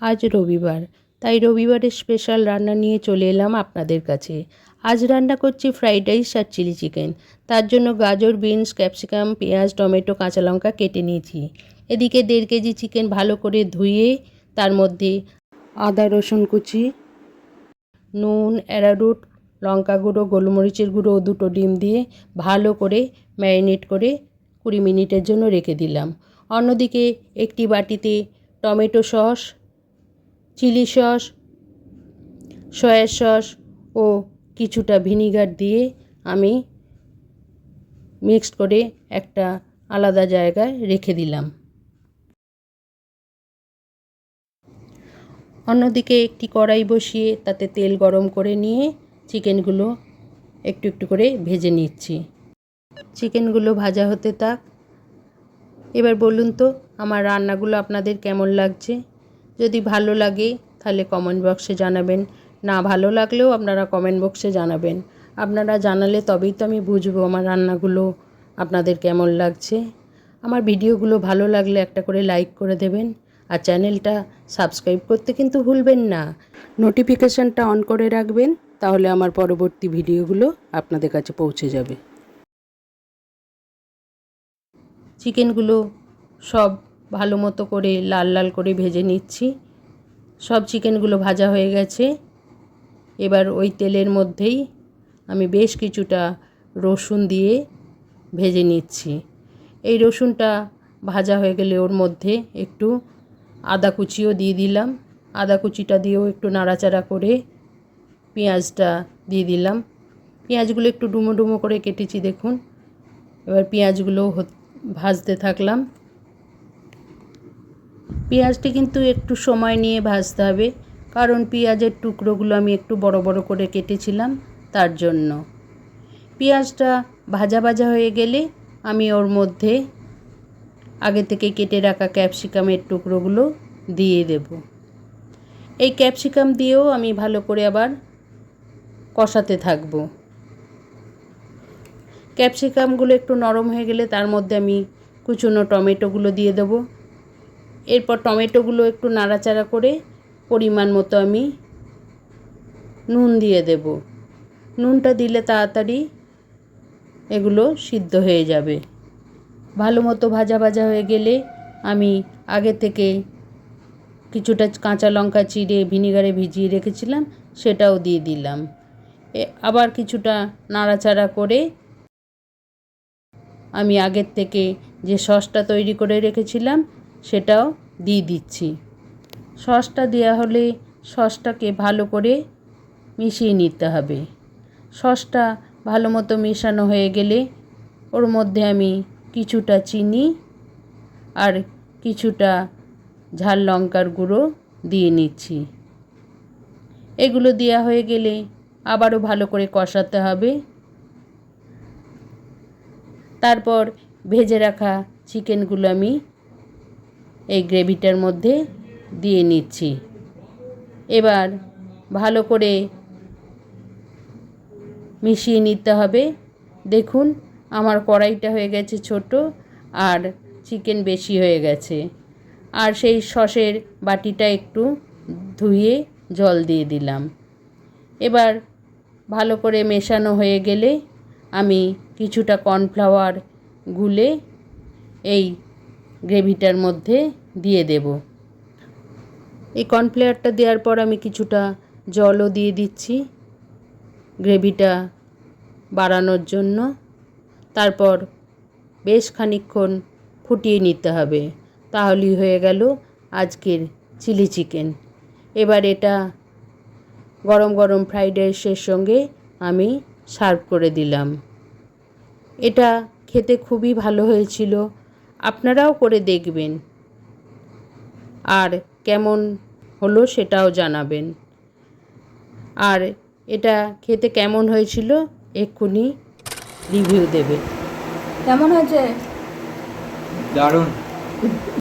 আজ রবিবার, তাই রবিবারের স্পেশাল রান্না নিয়ে চলে এলাম আপনাদের কাছে। আজ রান্না করছি ফ্রাইড রাইস আর চিলি চিকেন। তার জন্য গাজর, বিনস, ক্যাপসিকাম, পেঁয়াজ, টমেটো, কাঁচা লঙ্কা কেটে নিয়েছি। এদিকে 1.5 কেজি চিকেন ভালো করে ধুয়ে তার মধ্যে আদা রসুন কুচি, নুন, অ্যারারুট, লঙ্কা গুঁড়ো, গোলমরিচের গুঁড়ো ও 2টো ডিম দিয়ে ভালো করে ম্যারিনেট করে 20 মিনিটের জন্য রেখে দিলাম। অন্যদিকে একটি বাটিতে tomato sauce, chilli sauce, soya sauce ও কিছুটা ভিনিগার দিয়ে আমি মিক্সড করে একটা আলাদা জায়গায় রেখে দিলাম। অন্যদিকে একটি কড়াই বসিয়ে তাতে তেল গরম করে নিয়ে চিকেনগুলো একটু একটু করে ভেজে নিচ্ছি। চিকেনগুলো ভাজা হতে থাক। এবার বলুন তো আমার রান্নাগুলো আপনাদের কেমন লাগছে? যদি ভালো লাগে তাহলে কমেন্ট বক্সে জানাবেন, না ভালো লাগলেও আপনারা কমেন্ট বক্সে জানাবেন। আপনারা জানালে তবেই তো আমি বুঝবো আমার রান্নাগুলো আপনাদের কেমন লাগছে। আমার ভিডিওগুলো ভালো লাগলে একটা করে লাইক করে দেবেন, আর চ্যানেলটা সাবস্ক্রাইব করতে কিন্তু ভুলবেন না। নোটিফিকেশানটা অন করে রাখবেন, তাহলে আমার পরবর্তী ভিডিওগুলো আপনাদের কাছে পৌঁছে যাবে। চিকেনগুলো সব ভালো মতো করে লাল লাল করে ভেজে নিচ্ছি। সব চিকেনগুলো ভাজা হয়ে গেছে। এবার ওই তেলের মধ্যেই আমি বেশ কিছুটা রসুন দিয়ে ভেজে নিচ্ছি। এই রসুনটা ভাজা হয়ে গেলে ওর মধ্যে একটু আদা কুচিও দিয়ে দিলাম। আদা কুচিটা দিয়েও একটু নাড়াচাড়া করে পেঁয়াজটা দিয়ে দিলাম। পেঁয়াজগুলো একটু ডুমো ডুমো করে কেটেছি দেখুন। এবার পেঁয়াজগুলো ভাজতে থাকলাম। পেঁয়াজটি কিন্তু একটু সময় নিয়ে ভাজতে হবে, কারণ পেঁয়াজের টুকরোগুলো আমি একটু বড় বড় করে কেটেছিলাম, তার জন্য। পেঁয়াজটা ভাজা ভাজা হয়ে গেলে আমি ওর মধ্যে আগে থেকে কেটে রাখা ক্যাপসিকামের টুকরোগুলো দিয়ে দেব। এই ক্যাপসিকাম দিয়েও আমি ভালো করে আবার কষাতে থাকব। ক্যাপসিকামগুলো একটু নরম হয়ে গেলে তার মধ্যে আমি কুচনো টমেটোগুলো দিয়ে দেব। এরপর টমেটোগুলো একটু নাড়াচাড়া করে পরিমাণ মতো আমি নুন দিয়ে দেব। নুনটা দিলে তাড়াতাড়ি এগুলো সিদ্ধ হয়ে যাবে। ভালো মতো ভাজা ভাজা হয়ে গেলে আমি আগে থেকে কিছুটা কাঁচা লঙ্কা চিড়ে ভিনিগারে ভিজিয়ে রেখেছিলাম, সেটাও দিয়ে দিলাম। আবার কিছুটা নাড়াচাড়া করে আমি আগের থেকে যে সসটা তৈরি করে রেখেছিলাম সেটাও দিয়ে দিচ্ছি। সসটা দেওয়া হলে সসটাকে ভালো করে মিশিয়ে নিতে হবে। সসটা ভালো মতো মেশানো হয়ে গেলে ওর মধ্যে আমি কিছুটা চিনি আর কিছুটা ঝাল লঙ্কার গুঁড়ো দিয়ে নিচ্ছি। এগুলো দেওয়া হয়ে গেলে আবারও ভালো করে কষাতে হবে। তারপর ভেজে রাখা চিকেনগুলো আমি এই গ্রেভিটার মধ্যে দিয়ে নিচ্ছি। এবার ভালো করে মিশিয়ে নিতে হবে। দেখুন আমার কড়াইটা হয়ে গেছে ছোট, আর চিকেন বেশি হয়ে গেছে। আর সেই সসের বাটিটা একটু ধুয়ে জল দিয়ে দিলাম। এবার ভালো করে মেশানো হয়ে গেলে আমি কিছুটা কর্নফ্লাওয়ার গুলে এই গ্রেভিটার মধ্যে দিয়ে দেব। এই কর্নফ্লাওয়ারটা দেওয়ার পর আমি কিছুটা জলও দিয়ে দিচ্ছি গ্রেভিটা বাড়ানোর জন্য। তারপর বেশ খানিকক্ষণ ফুটিয়ে নিতে হবে, তাহলেই হয়ে গেল আজকের চিলি চিকেন। এবার এটা গরম গরম ফ্রাইড রাইসের সঙ্গে আমি সার্ভ করে দিলাম। এটা খেতে খুবই ভালো হয়েছিল, আপনারাও করে দেখবেন, আর কেমন হলো সেটাও জানাবেন। আর এটা খেতে কেমন হয়েছিল এক্ষুনি রিভিউ দেবে। কেমন হয়েছে? দারুণ।